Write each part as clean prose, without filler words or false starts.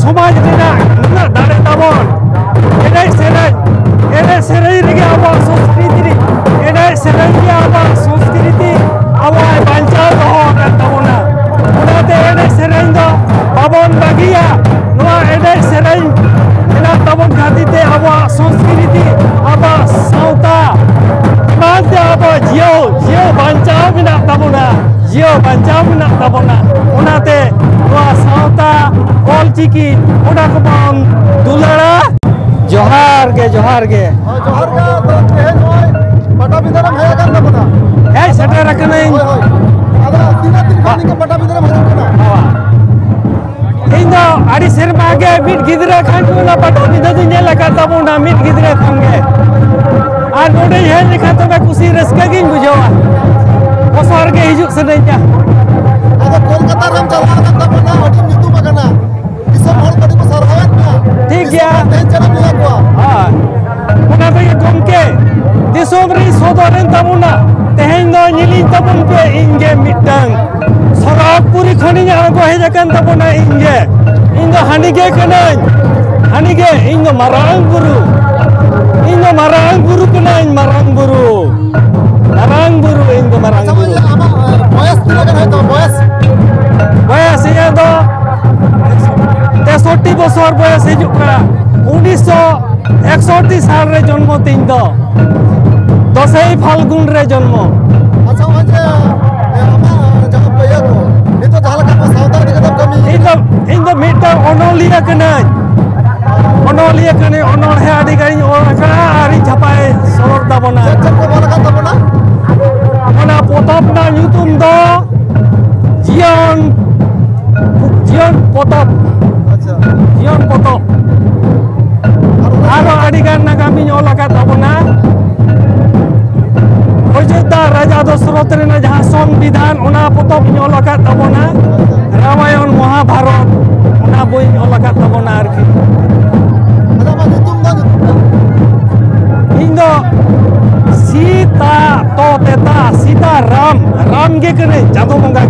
समाज नुना दाड़े ताबन एने सेरें रेगे आबो संस्कृति एने सेरें के आबो संस्कृति आबो बांचाव दोहो आकान ताबोना ओनाते एने सेरें दो बाबन बागिया नुआ एने सेरें मेना ताबन खातिरते आबो संस्कृति आबो सावता मानते आबो जियो बांचाव मेना ताबोना जियो बांचाव मेना ताबोना ओनाते नुआ सावता ऑलचिकी ओना को बन दुलारा जोहार गे जोहार का तो तेज होय पटाभिंदरम हैกันतबना ए सेटर रखने होय आदा तीना दिन खानी के पटाभिंदरम हजू कना इन दो आड़ी सेरमा गे मिट गिदरा खान को ना पटाभिंदर दिन नेला का तबना मिट गिदरा खान गे आ नोडे हे लिखा तो मैं खुशी रस्का गिन बुझावा ओसर गे हिजु सनैया आदा कोलकाता राम चला का तबना हटी मितु मगना दिसम हर कडी को सरहावत ना ठीक गया तेज चला मिला को हां ओना पे गमके दिसम रे सोदरेन तबना तेहेन दो निली तबन पे इंगे मिटंग सरापुरी खनि आगो हे जकन तबना इंगे इन दो हानिगे कनाई हानिगे इन दो मारांग गुरु कनाई मारांग गुरु इन दो मारांग गुरु आमा बयस तिलगन है तो बयस ये दो 63 बছর बयस हिजुक करा 1961 साल रे जन्म तीन दो 10 फाल्गुन रे जन्म अच्छा वजे आमा जहां पे को नि तो जहां का सावधान दिखे तो कमी इन दो मिटा ओनोलिया कनाई ओनोल है आदि गाई ओका आरी छपाए सोर दाबना चल को बोला का तबना ओना पोतप ना यूतुम दो जियन पोतप अच्छा जियन पोतप आरो आदि गान नागामी ओला का तबना अयोध्या राजा दशरथ रे जहां संविधान ओना पोतप ओला का तबना रामायण महाभारत ओना बोई ओला का तबना आरकी ada ma nyutum da इन्दो Sita तो तेता सीता राम गे कने जादो बंगा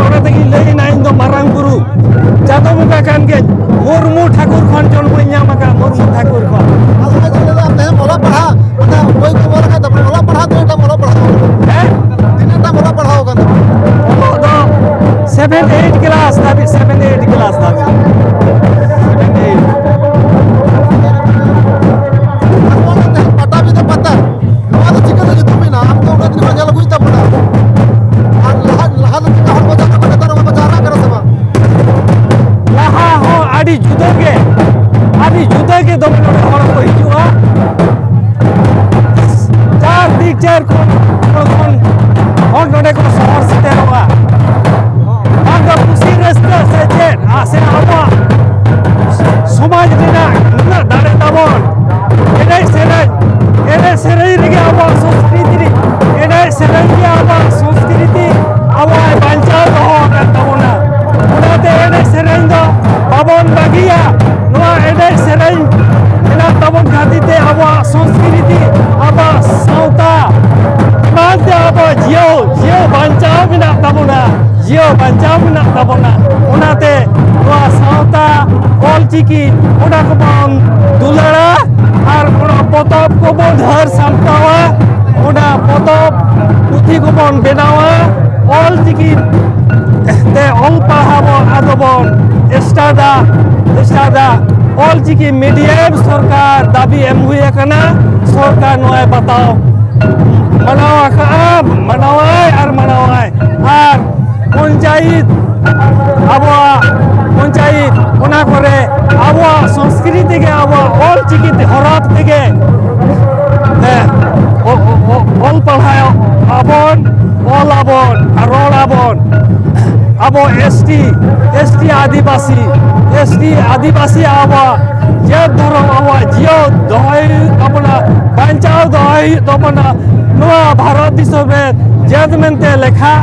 ओना तगी लई ना इन्दो मारांग गुरु जादो बंगा कान गे मुर्मू ठाकुर खन जन्म न्याम का मुर्मू ठाकुर खन आजा चले दा ते मोला पढ़ा माने कोई को बोला का तो मोला पढ़ा तो एटा मोला पढ़ा है दिनटा मोला पढ़ाओ का ओ दो 7-8 क्लास तभी 7-8 क्लास तभी 7-8 पटा भी तो पता नवा तो चिकन जो तुम ना हम तो उन्हें दिन बजा लगुई तब पड़ा और लहा तो चिकन हम बजा कर तारो बचारा कर सबा लहा हो आदि जुदो के दो मिनट और को हिजुआ चार कोन और नोडे को शहर से होगा आगा खुशी रास्ता से जे आसे आवा समाज नुना दाड़े ताबन एने सेरें रेगे आबो संस्कृति एने सेरें के आबो संस्कृति आबो बांचाव दोहो आकान ताबोना ओनाते एने सेरें दो बाबन बागिया नुआ एने सेरें मेना ताबन खातिरते आबो संस्कृति आबो सावता मानते आबो जियो बांचाव मेना ताबोना ओनाते नुआ सावता ऑलचिकी ओना को बन दुलारा और ओना पोतप को बन धर सामटावा ओना पोतप पुथी को बन बेनावा ऑलचिकी ते ऑल पढ़ाबो आदबन स्टादा ऑलचिकी मीडियम सरकार दाबी एम हुए कना सरकार नय बताओ मनावाय और पंचायत पंचायत ओना करे आबो संस्कृति के आबो ऑलचिकी ते हराब तेगे ऑल पढ़ाय आबन ऑल आबन रोल आबन आबो एसटी आदिवासी आबो जे धर्म आबो जियो दहय अपना बांचाव दहय तबना नुआ भारत दिसमे जेद मेनते लेखा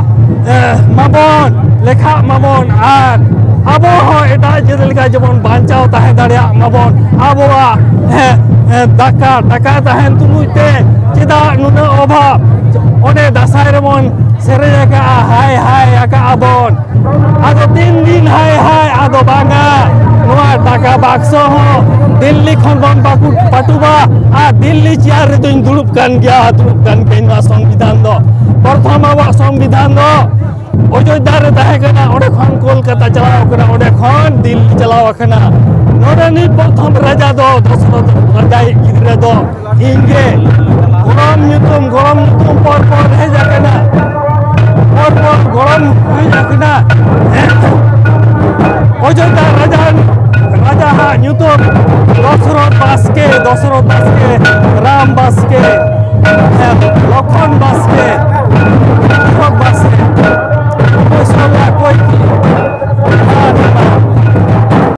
माबन आर आबो हो एटा जेद लेका जबन बांचाव ताहे दाड़िया माबन आबोआ दाका ताहेन तुमुते चिदा नुना अभाव ओने दासाय रेमन सेरे का हाय आका आबन आदो 3 दिन हाय आदो बांगा बाक्सो हो दिल्ली खन बन पाटुबा आ दिल्ली चेयर रे दोइन दुड़ुब कान गया दुड़ुब कान के संविधान दो प्रथम अब संविधान दो अयोध्या रे ताहे कना ओडे खन कोलकाता चलाव कना ओडे खन दिल्ली चलाव कना नोडे नि प्रथम राजा दो दशरथ राजा गिद्रे दो इंगे गरम नुतुम पर हे जाकना पर गरम हे जाकना अयोध्या राजा हा नुतुम दशरथ बास्के राम बास्के लखन बास्के